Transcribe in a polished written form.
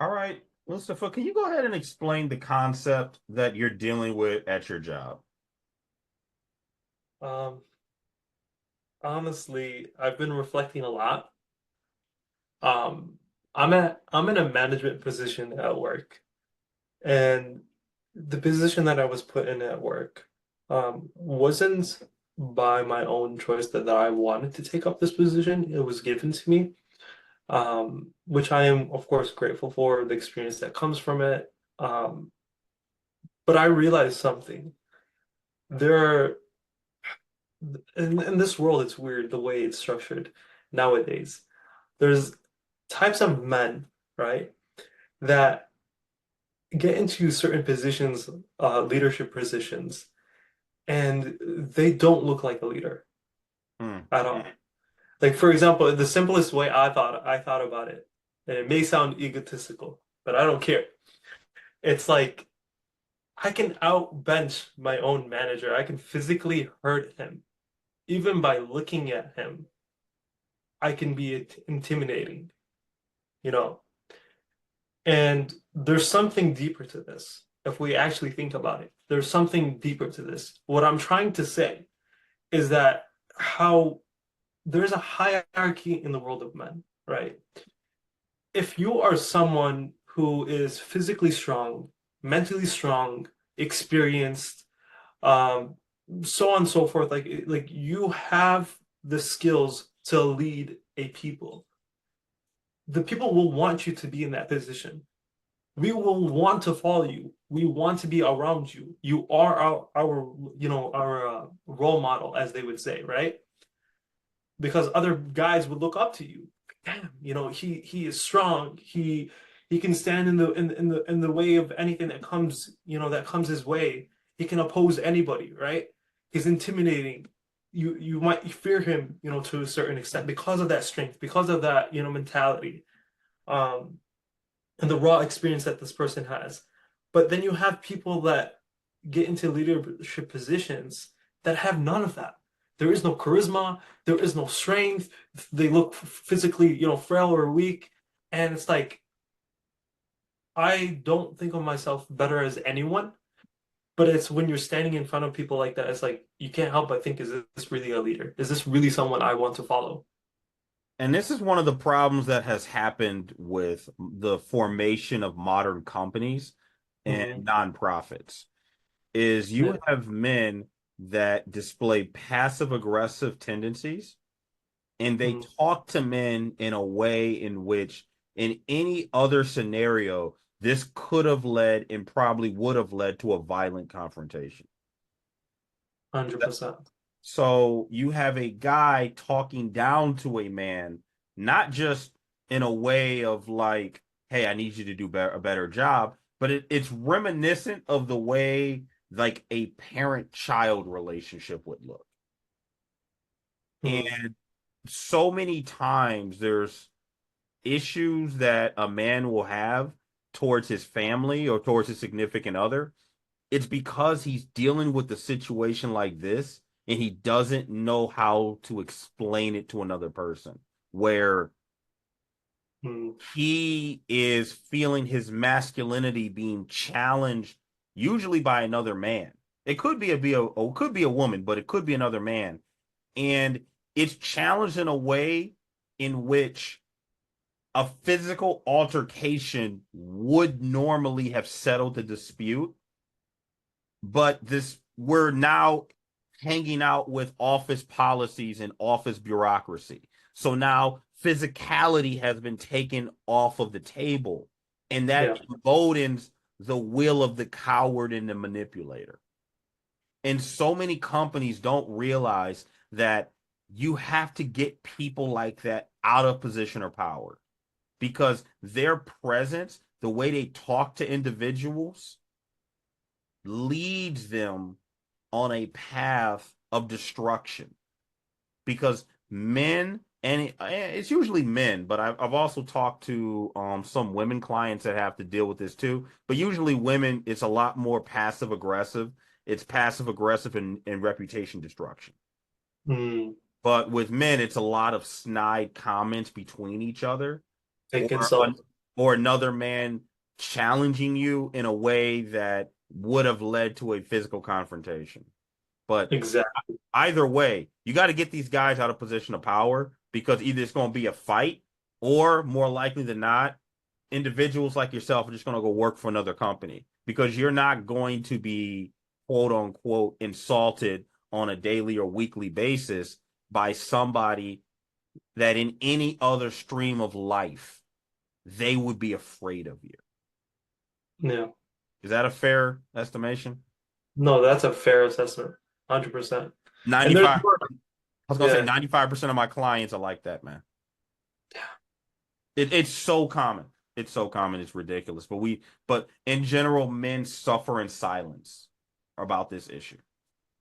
All right, Mustafa, can you go ahead and explain the concept that you're dealing with at your job? Um, Honestly, I've been reflecting a lot. Um, I'm in a management position at work, and the position that I was put in at work wasn't by my own choice that I wanted to take up this position. It was given to me, which I am, of course, grateful for the experience that comes from it. Um, but I realized something. There are in this world, it's weird the way it's structured nowadays. There's types of men, right, that get into certain positions, leadership positions, and they don't look like a leader Hmm. at all. Like, for example, the simplest way I thought about it, and it may sound egotistical, but I don't care. It's like I can outbench my own manager. I can physically hurt him, even by looking at him. I can be intimidating, you know. And there's something deeper to this. If we actually think about it, there's something deeper to this. What I'm trying to say is that how there's a hierarchy in the world of men, right? If you are someone who is physically strong, mentally strong, experienced, um, so on and so forth, like you have the skills to lead a people. The people will want you to be in that position. We will want to follow you. We want to be around you. You are our role model, as they would say, right? Because other guys would look up to you. Damn, he is strong. He can stand in the way of anything that comes, that comes his way. He can oppose anybody, right? He's intimidating. You might fear him, to a certain extent because of that strength, because of that, mentality. Um, and the raw experience that this person has. But then you have people that get into leadership positions that have none of that. There is no charisma, there is no strength. They look physically, frail or weak. And it's like, I don't think of myself better as anyone, but it's when you're standing in front of people like that, it's like, you can't help but think, is this really a leader? Is this really someone I want to follow? And this is one of the problems that has happened with the formation of modern companies and Hmm. nonprofits is you Yeah. have men that display passive aggressive tendencies and they Mm. talk to men in a way in which in any other scenario this could have led and probably would have led to a violent confrontation. 100%. So you have a guy talking down to a man, not just in a way of like, hey, I need you to do a better job, but it's reminiscent of the way like a parent-child relationship would look. Mm. And so many times there's issues that a man will have towards his family or towards his significant other. It's because he's dealing with a situation like this and he doesn't know how to explain it to another person where Mm. he is feeling his masculinity being challenged usually by another man. It could could be a woman, but it could be another man. And it's challenged in a way in which a physical altercation would normally have settled the dispute, but this we're now hanging out with office policies and office bureaucracy. So now physicality has been taken off of the table, and that Yeah. emboldens the will of the coward and the manipulator. And so many companies don't realize that you have to get people like that out of position or power because their presence, the way they talk to individuals, leads them on a path of destruction because men and it's usually men, but I've also talked to some women clients that have to deal with this too. But usually women, it's a lot more passive aggressive. It's passive aggressive and reputation destruction. Mm. But with men, it's a lot of snide comments between each other, Taken or so. or another man challenging you in a way that would have led to a physical confrontation. But Exactly. either way, you got to get these guys out of position of power because either it's going to be a fight or more likely than not, individuals like yourself are just going to go work for another company because you're not going to be quote unquote insulted on a daily or weekly basis by somebody that in any other stream of life they would be afraid of you. Yeah. Is that a fair estimation? No, that's a fair assessment. 100%. And there's 95. more. I was gonna say Yeah. 95% of my clients are like that, man. It's so common. It's so common. It's ridiculous. But in general, men suffer in silence about this issue.